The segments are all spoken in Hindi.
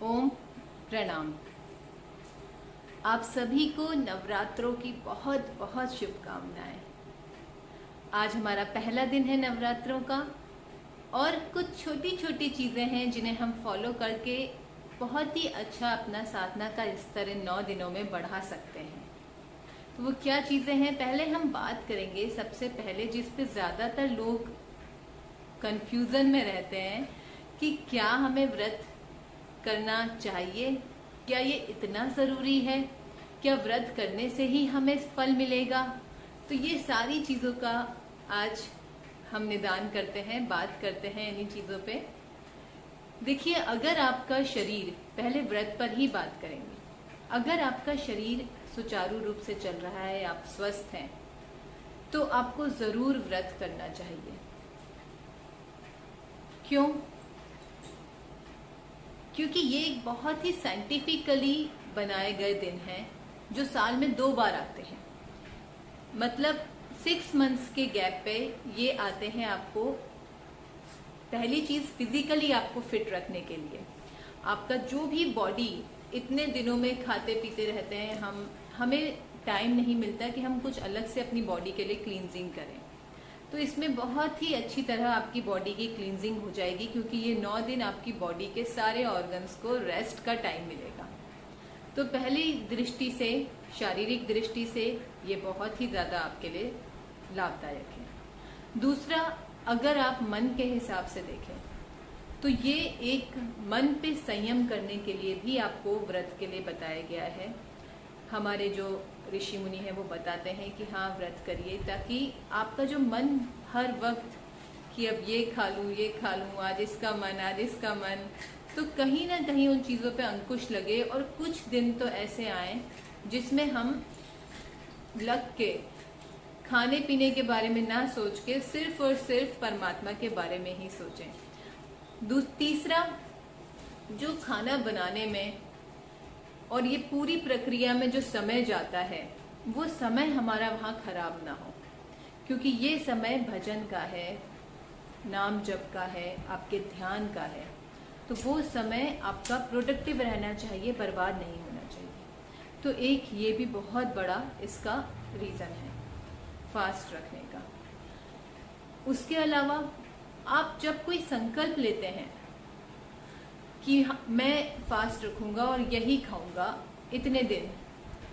ओम प्रणाम। आप सभी को नवरात्रों की बहुत बहुत शुभकामनाएं। आज हमारा पहला दिन है नवरात्रों का और कुछ छोटी छोटी चीज़ें हैं जिन्हें हम फॉलो करके बहुत ही अच्छा अपना साधना का स्तर इन 9 दिनों में बढ़ा सकते हैं। तो वो क्या चीज़ें हैं, पहले हम बात करेंगे। सबसे पहले जिस पे ज़्यादातर लोग कंफ्यूजन में रहते हैं कि क्या हमें व्रत करना चाहिए, क्या ये इतना ज़रूरी है, क्या व्रत करने से ही हमें फल मिलेगा। तो ये सारी चीज़ों का आज हम निदान करते हैं, बात करते हैं इन्हीं चीज़ों पे। देखिए, अगर आपका शरीर, पहले व्रत पर ही बात करेंगे, अगर आपका शरीर सुचारू रूप से चल रहा है, आप स्वस्थ हैं, तो आपको ज़रूर व्रत करना चाहिए। क्यों? क्योंकि ये एक बहुत ही साइंटिफिकली बनाए गए दिन हैं जो साल में 2 बार आते हैं। मतलब 6 मंथ्स के गैप पे ये आते हैं आपको। पहली चीज, फिजिकली आपको फिट रखने के लिए। आपका जो भी बॉडी, इतने दिनों में खाते पीते रहते हैं हमें टाइम नहीं मिलता कि हम कुछ अलग से अपनी बॉडी के लिए क्लींजिंग करें। तो इसमें बहुत ही अच्छी तरह आपकी बॉडी की क्लींजिंग हो जाएगी, क्योंकि ये 9 दिन आपकी बॉडी के सारे ऑर्गन्स को रेस्ट का टाइम मिलेगा। तो पहली दृष्टि से, शारीरिक दृष्टि से ये बहुत ही ज़्यादा आपके लिए लाभदायक है। दूसरा, अगर आप मन के हिसाब से देखें तो ये एक मन पे संयम करने के लिए भी आपको व्रत के लिए बताया गया है। हमारे जो ऋषि मुनि हैं वो बताते हैं कि हाँ, व्रत करिए, ताकि आपका जो मन हर वक्त कि अब ये खा लूँ, ये खा लूँ, आज इसका मन, तो कहीं ना कहीं उन चीज़ों पे अंकुश लगे और कुछ दिन तो ऐसे आए जिसमें हम लग के खाने पीने के बारे में ना सोच के सिर्फ और सिर्फ परमात्मा के बारे में ही सोचें। तीसरा, जो खाना बनाने में और ये पूरी प्रक्रिया में जो समय जाता है, वो समय हमारा वहाँ खराब ना हो, क्योंकि ये समय भजन का है, नाम जप का है, आपके ध्यान का है। तो वो समय आपका प्रोडक्टिव रहना चाहिए, बर्बाद नहीं होना चाहिए। तो एक ये भी बहुत बड़ा इसका रीज़न है फास्ट रखने का। उसके अलावा आप जब कोई संकल्प लेते हैं कि मैं फास्ट रखूंगा और यही खाऊंगा इतने दिन,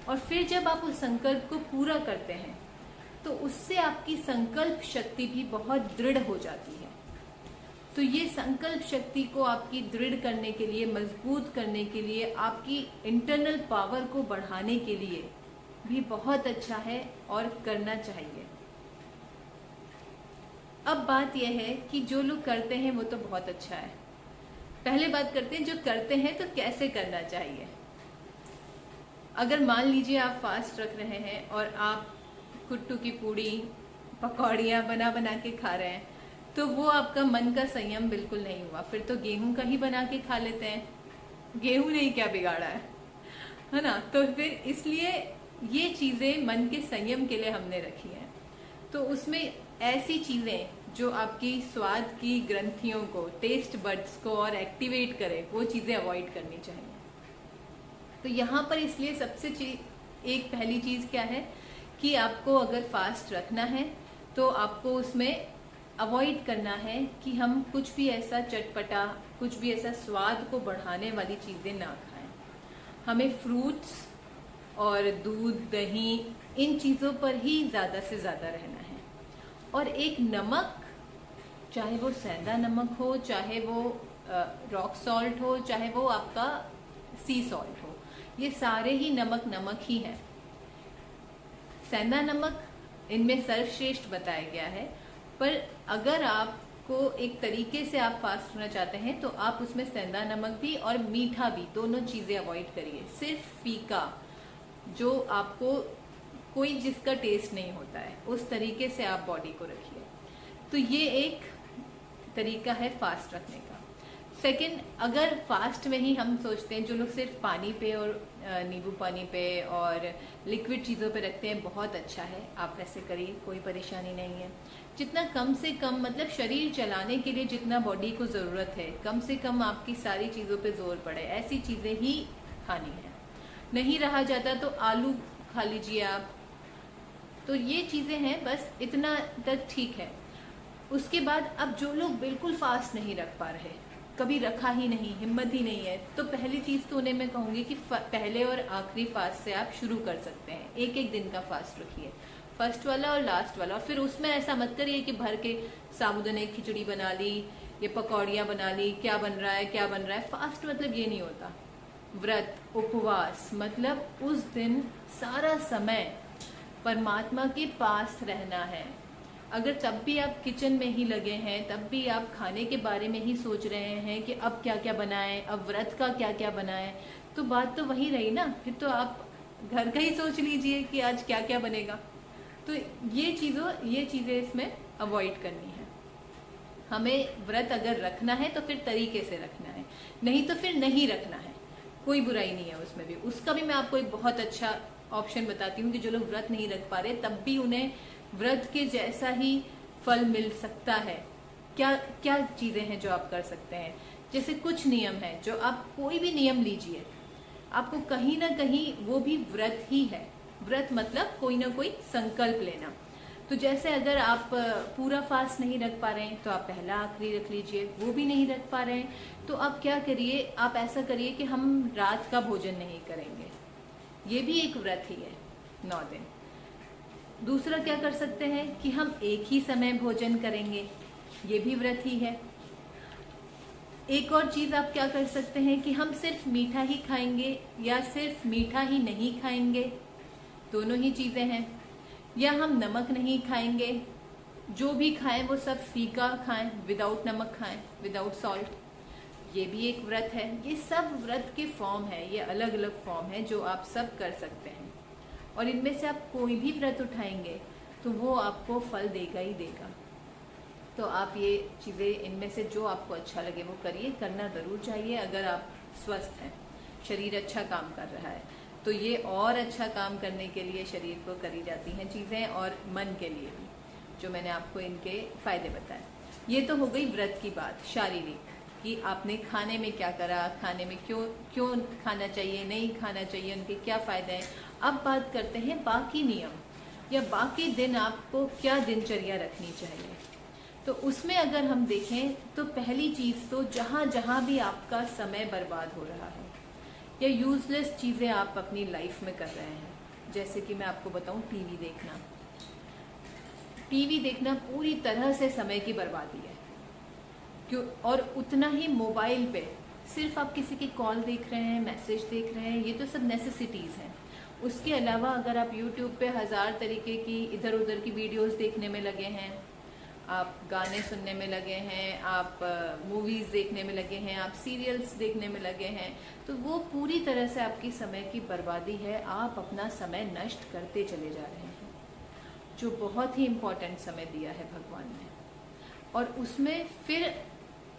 और फिर जब आप उस संकल्प को पूरा करते हैं तो उससे आपकी संकल्प शक्ति भी बहुत दृढ़ हो जाती है। तो ये संकल्प शक्ति को आपकी दृढ़ करने के लिए, मजबूत करने के लिए, आपकी इंटरनल पावर को बढ़ाने के लिए भी बहुत अच्छा है और करना चाहिए। अब बात यह है कि जो लोग करते हैं वो तो बहुत अच्छा है। पहले बात करते हैं जो करते हैं तो कैसे करना चाहिए। अगर मान लीजिए आप फास्ट रख रहे हैं और आप कुट्टू की पूड़ी, पकौड़ियाँ बना बना के खा रहे हैं, तो वो आपका मन का संयम बिल्कुल नहीं हुआ। फिर तो गेहूं का ही बना के खा लेते हैं, गेहूं ने ही क्या बिगाड़ा है ना। तो फिर इसलिए ये चीज़ें मन के संयम के लिए हमने रखी हैं। तो उसमें ऐसी चीज़ें जो आपकी स्वाद की ग्रंथियों को, टेस्ट बड्स को और एक्टिवेट करे, वो चीज़ें अवॉइड करनी चाहिए। तो यहाँ पर इसलिए एक पहली चीज़ क्या है कि आपको अगर फास्ट रखना है तो आपको उसमें अवॉइड करना है कि हम कुछ भी ऐसा चटपटा, कुछ भी ऐसा स्वाद को बढ़ाने वाली चीज़ें ना खाएं। हमें फ्रूट्स और दूध, दही, इन चीज़ों पर ही ज़्यादा से ज़्यादा रहना है। और एक नमक, चाहे वो सेंधा नमक हो, चाहे वो रॉक सॉल्ट हो, चाहे वो आपका सी सॉल्ट हो, ये सारे ही नमक ही हैं। सेंधा नमक इनमें सर्वश्रेष्ठ बताया गया है, पर अगर आपको एक तरीके से आप फास्ट होना चाहते हैं तो आप उसमें सेंधा नमक भी और मीठा भी, दोनों चीज़ें अवॉइड करिए। सिर्फ फीका, जो आपको कोई जिसका टेस्ट नहीं होता है, उस तरीके से आप बॉडी को रखिए। तो ये एक तरीका है फास्ट रखने का। सेकंड, अगर फास्ट में ही हम सोचते हैं, जो लोग सिर्फ पानी पे और नींबू पानी पे और लिक्विड चीज़ों पे रखते हैं, बहुत अच्छा है, आप ऐसे करिए, कोई परेशानी नहीं है। जितना कम से कम, मतलब शरीर चलाने के लिए जितना बॉडी को ज़रूरत है, कम से कम आपकी सारी चीज़ों पे जोर पड़े, ऐसी चीज़ें ही खानी है। नहीं रहा जाता तो आलू खा लीजिए आप। तो ये चीज़ें हैं, बस इतना तक ठीक है। उसके बाद अब जो लोग बिल्कुल फास्ट नहीं रख पा रहे, कभी रखा ही नहीं, हिम्मत ही नहीं है, तो पहली चीज़ तो उन्हें मैं कहूँगी कि पहले और आखिरी फास्ट से आप शुरू कर सकते हैं। एक एक दिन का फास्ट रखिए, फर्स्ट वाला और लास्ट वाला। और फिर उसमें ऐसा मत करिए कि भर के साबुदाने खिचड़ी बना ली, ये पकौड़ियाँ बना ली, क्या बन रहा है क्या बन रहा है। फास्ट मतलब ये नहीं होता। व्रत, उपवास मतलब उस दिन सारा समय परमात्मा के पास रहना है। अगर तब भी आप किचन में ही लगे हैं, तब भी आप खाने के बारे में ही सोच रहे हैं कि अब क्या क्या बनाएं, अब व्रत का क्या क्या बनाएं, तो बात तो वही रही ना। फिर तो आप घर का ही सोच लीजिए कि आज क्या क्या बनेगा। तो ये चीज़ें इसमें अवॉइड करनी है। हमें व्रत अगर रखना है तो फिर तरीके से रखना है, नहीं तो फिर नहीं रखना है, कोई बुराई नहीं है उसमें भी। उसका भी मैं आपको एक बहुत अच्छा ऑप्शन बताती हूँ कि जो लोग व्रत नहीं रख पा रहे तब भी उन्हें व्रत के जैसा ही फल मिल सकता है। क्या क्या चीज़ें हैं जो आप कर सकते हैं। जैसे कुछ नियम है, जो आप कोई भी नियम लीजिए, आपको कहीं ना कहीं वो भी व्रत ही है। व्रत मतलब कोई ना कोई संकल्प लेना। तो जैसे अगर आप पूरा फास्ट नहीं रख पा रहे हैं तो आप पहला आखिरी रख लीजिए। वो भी नहीं रख पा रहे हैं तो आप क्या करिए, आप ऐसा करिए कि हम रात का भोजन नहीं करेंगे। ये भी एक व्रत ही है, 9 दिन। दूसरा क्या कर सकते हैं कि हम एक ही समय भोजन करेंगे, ये भी व्रत ही है। एक और चीज़ आप क्या कर सकते हैं कि हम सिर्फ मीठा ही खाएंगे या सिर्फ मीठा ही नहीं खाएंगे, दोनों ही चीज़ें हैं। या हम नमक नहीं खाएंगे, जो भी खाएं वो सब फीका खाएं, विदाउट नमक खाएं, विदाउट सॉल्ट, ये भी एक व्रत है। ये सब व्रत के फॉर्म है, ये अलग अलग फॉर्म है जो आप सब कर सकते हैं। और इनमें से आप कोई भी व्रत उठाएंगे तो वो आपको फल देगा ही देगा। तो आप ये चीज़ें इनमें से जो आपको अच्छा लगे वो करिए, करना ज़रूर चाहिए। अगर आप स्वस्थ हैं, शरीर अच्छा काम कर रहा है, तो ये और अच्छा काम करने के लिए शरीर को करी जाती हैं चीज़ें, और मन के लिए भी, जो मैंने आपको इनके फ़ायदे बताए। ये तो हो गई व्रत की बात, शारीरिक, कि आपने खाने में क्या करा, खाने में क्यों खाना चाहिए, नहीं खाना चाहिए, उनके क्या फ़ायदे हैं। अब बात करते हैं बाकी नियम या बाकी दिन आपको क्या दिनचर्या रखनी चाहिए। तो उसमें अगर हम देखें तो पहली चीज़ तो जहाँ जहाँ भी आपका समय बर्बाद हो रहा है या यूजलेस चीज़ें आप अपनी लाइफ में कर रहे हैं, जैसे कि मैं आपको बताऊं, टीवी देखना पूरी तरह से समय की बर्बादी है। क्यों? और उतना ही मोबाइल पे सिर्फ आप किसी की कॉल देख रहे हैं, मैसेज देख रहे हैं, ये तो सब नेसेसिटीज़ हैं। उसके अलावा अगर आप YouTube पे 1000 तरीके की इधर उधर की वीडियोस देखने में लगे हैं, आप गाने सुनने में लगे हैं, आप मूवीज़ देखने में लगे हैं, आप सीरियल्स देखने में लगे हैं, तो वो पूरी तरह से आपकी समय की बर्बादी है। आप अपना समय नष्ट करते चले जा रहे हैं, जो बहुत ही इम्पोर्टेंट समय दिया है भगवान ने। और उसमें फिर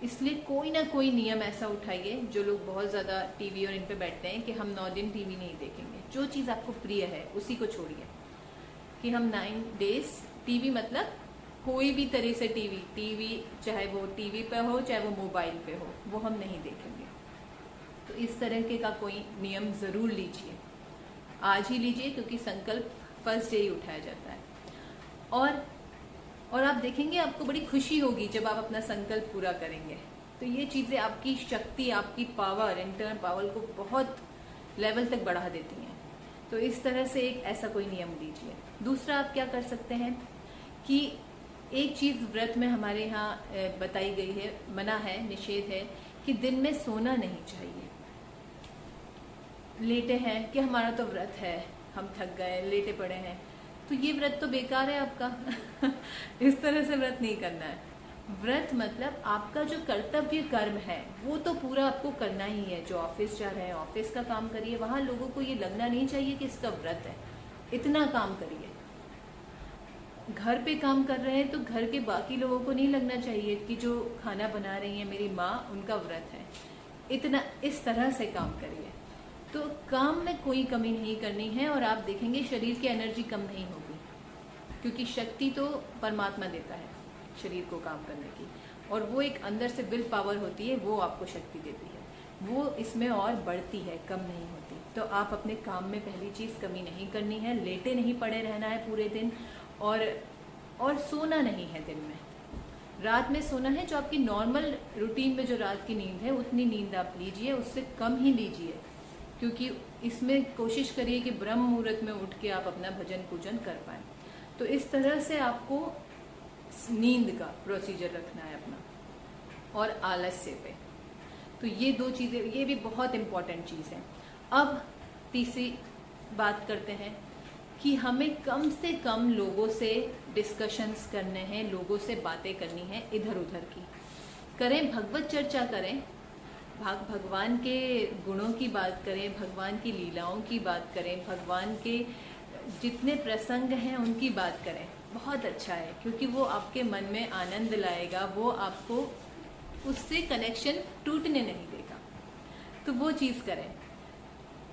इसलिए कोई ना कोई नियम ऐसा उठाइए, जो लोग बहुत ज़्यादा टीवी और इन पे बैठते हैं कि हम 9 दिन टीवी नहीं देखेंगे। जो चीज़ आपको प्रिय है उसी को छोड़िए, कि हम 9 डेज टीवी, मतलब कोई भी तरह से टीवी चाहे वो टीवी पे हो चाहे वो मोबाइल पे हो, वो हम नहीं देखेंगे। तो इस तरह का कोई नियम ज़रूर लीजिए, आज ही लीजिए, क्योंकि संकल्प फर्स्ट डे ही उठाया जाता है। और आप देखेंगे आपको बड़ी खुशी होगी जब आप अपना संकल्प पूरा करेंगे। तो ये चीज़ें आपकी शक्ति, आपकी पावर, इंटरनल पावर को बहुत लेवल तक बढ़ा देती हैं। तो इस तरह से एक ऐसा कोई नियम लीजिए। दूसरा आप क्या कर सकते हैं कि एक चीज़ व्रत में हमारे यहाँ बताई गई है, मना है, निषेध है कि दिन में सोना नहीं चाहिए। लेटे हैं कि हमारा तो व्रत है, हम थक गए, लेटे पड़े हैं, तो ये व्रत तो बेकार है आपका। इस तरह से व्रत नहीं करना है। व्रत मतलब आपका जो कर्तव्य कर्म है वो तो पूरा आपको करना ही है। जो ऑफिस जा रहे हैं ऑफिस का काम करिए, वहाँ लोगों को ये लगना नहीं चाहिए कि इसका व्रत है, इतना काम करिए। घर पे काम कर रहे हैं तो घर के बाकी लोगों को नहीं लगना चाहिए कि जो खाना बना रही है मेरी माँ, उनका व्रत है, इतना इस तरह से काम करिए। तो काम में कोई कमी नहीं करनी है और आप देखेंगे शरीर की एनर्जी कम नहीं होगी। क्योंकि शक्ति तो परमात्मा देता है शरीर को काम करने की, और वो एक अंदर से विल पावर होती है, वो आपको शक्ति देती है, वो इसमें और बढ़ती है, कम नहीं होती। तो आप अपने काम में पहली चीज़ कमी नहीं करनी है, लेटे नहीं पड़े रहना है पूरे दिन, और सोना नहीं है दिन में, रात में सोना है। जो आपकी नॉर्मल रूटीन में जो रात की नींद है उतनी नींद आप लीजिए, उससे कम ही लीजिए, क्योंकि इसमें कोशिश करिए कि ब्रह्म मुहूर्त में उठ के आप अपना भजन पूजन कर पाएँ। तो इस तरह से आपको नींद का प्रोसीजर रखना है अपना, और आलस्य पे। तो ये दो चीज़ें, ये भी बहुत इम्पॉर्टेंट चीज़ है। अब तीसरी बात करते हैं कि हमें कम से कम लोगों से डिस्कशंस करने हैं, लोगों से बातें करनी है इधर उधर की। करें भगवत चर्चा करें, भगवान के गुणों की बात करें, भगवान की लीलाओं की बात करें, भगवान के जितने प्रसंग हैं उनकी बात करें, बहुत अच्छा है, क्योंकि वो आपके मन में आनंद लाएगा, वो आपको उससे कनेक्शन टूटने नहीं देगा। तो वो चीज़ करें।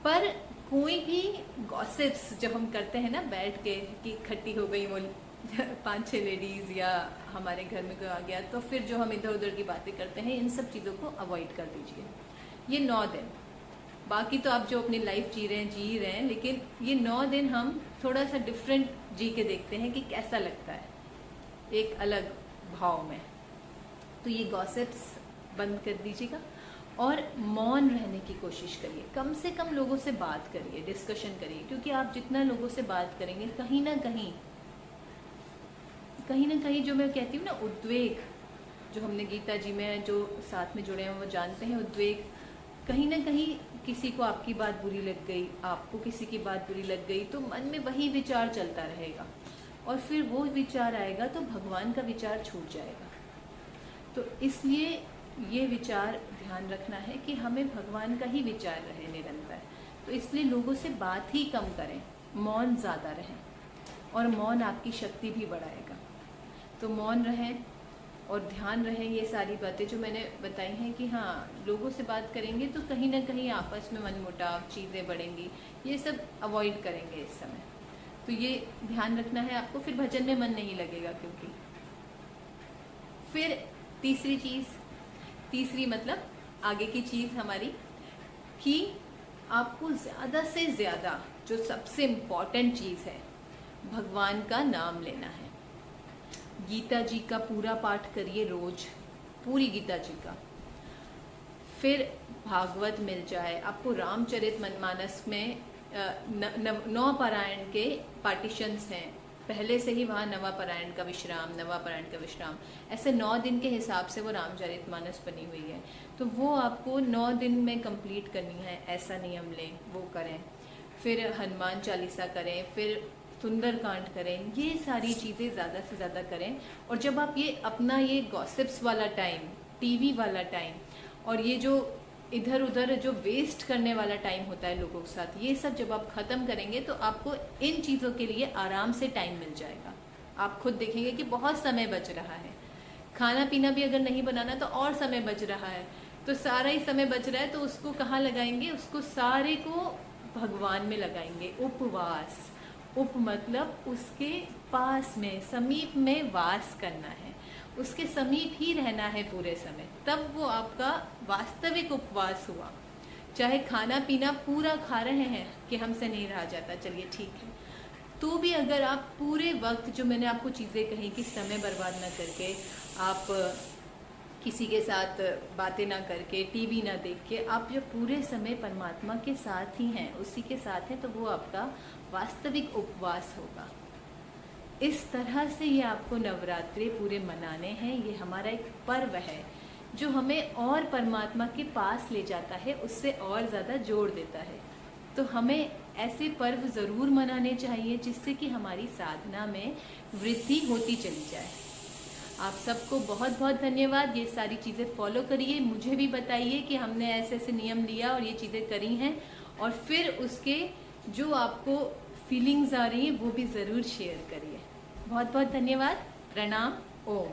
पर कोई भी गॉसिप्स जब हम करते हैं ना बैठ के, कि इकट्ठी हो गई वो 5-6 लेडीज़ या हमारे घर में कोई आ गया, तो फिर जो हम इधर उधर की बातें करते हैं, इन सब चीज़ों को अवॉइड कर दीजिए ये 9 दिन। बाकी तो आप जो अपनी लाइफ जी रहे हैं, लेकिन ये 9 दिन हम थोड़ा सा डिफरेंट जी के देखते हैं कि कैसा लगता है एक अलग भाव में। तो ये गॉसिप्स बंद कर दीजिएगा और मौन रहने की कोशिश करिए। कम से कम लोगों से बात करिए, डिस्कशन करिए, क्योंकि आप जितना लोगों से बात करेंगे कहीं ना कहीं जो मैं कहती हूँ ना, उद्वेग, जो हमने गीता जी में जो साथ में जुड़े हैं वो जानते हैं, उद्वेग, कहीं ना कहीं किसी को आपकी बात बुरी लग गई, आपको किसी की बात बुरी लग गई, तो मन में वही विचार चलता रहेगा, और फिर वो विचार आएगा तो भगवान का विचार छूट जाएगा। तो इसलिए ये विचार ध्यान रखना है कि हमें भगवान का ही विचार रहे निरंतर। तो इसलिए लोगों से बात ही कम करें, मौन ज़्यादा रहें, और मौन आपकी शक्ति भी बढ़ाएगा। तो मौन रहें और ध्यान रहें। ये सारी बातें जो मैंने बताई हैं कि हाँ, लोगों से बात करेंगे तो कहीं ना कहीं आपस में मनमुटाव, चीज़ें बढ़ेंगी, ये सब अवॉइड करेंगे इस समय। तो ये ध्यान रखना है आपको, फिर भजन में मन नहीं लगेगा। क्योंकि फिर तीसरी मतलब आगे की चीज़ हमारी, कि आपको ज़्यादा से ज़्यादा जो सबसे इम्पॉर्टेंट चीज़ है, भगवान का नाम लेना है। गीता जी का पूरा पाठ करिए रोज, पूरी गीता जी का। फिर भागवत मिल जाए आपको, रामचरितमानस में 9 पारायण के पार्टीशंस हैं, पहले से ही वहाँ नवापारायण का विश्राम, ऐसे 9 दिन के हिसाब से वो रामचरितमानस बनी हुई है। तो वो आपको 9 दिन में कंप्लीट करनी है, ऐसा नियम लें, वो करें। फिर हनुमान चालीसा करें, फिर सुंदरकांड करें, ये सारी चीज़ें ज़्यादा से ज़्यादा करें। और जब आप ये अपना ये गॉसिप्स वाला टाइम, टीवी वाला टाइम, और ये जो इधर उधर जो वेस्ट करने वाला टाइम होता है लोगों के साथ, ये सब जब आप ख़त्म करेंगे तो आपको इन चीज़ों के लिए आराम से टाइम मिल जाएगा। आप खुद देखेंगे कि बहुत समय बच रहा है। खाना पीना भी अगर नहीं बनाना तो और समय बच रहा है, तो सारा ही समय बच रहा है, तो उसको कहाँ लगाएंगे? उसको सारे को भगवान में लगाएंगे। उपवास, उप मतलब उसके पास में, समीप में वास करना है, उसके समीप ही रहना है पूरे समय, तब वो आपका वास्तविक उपवास हुआ। चाहे खाना पीना पूरा खा रहे हैं कि हमसे नहीं रहा जाता, चलिए ठीक है, तो भी अगर आप पूरे वक्त, जो मैंने आपको चीज़ें कही कि समय बर्बाद ना करके, आप किसी के साथ बातें ना करके, टीवी ना देख के, आप जब पूरे समय परमात्मा के साथ ही हैं, उसी के साथ हैं, तो वो आपका वास्तविक उपवास होगा। इस तरह से ये आपको नवरात्रे पूरे मनाने हैं। ये हमारा एक पर्व है जो हमें और परमात्मा के पास ले जाता है, उससे और ज़्यादा जोड़ देता है। तो हमें ऐसे पर्व ज़रूर मनाने चाहिए जिससे कि हमारी साधना में वृद्धि होती चली जाए। आप सबको बहुत बहुत धन्यवाद। ये सारी चीज़ें फॉलो करिए, मुझे भी बताइए कि हमने ऐसे ऐसे नियम लिया और ये चीज़ें करी हैं, और फिर उसके जो आपको फीलिंग्स आ रही हैं वो भी ज़रूर शेयर करिए। बहुत बहुत धन्यवाद। प्रणाम। ओम।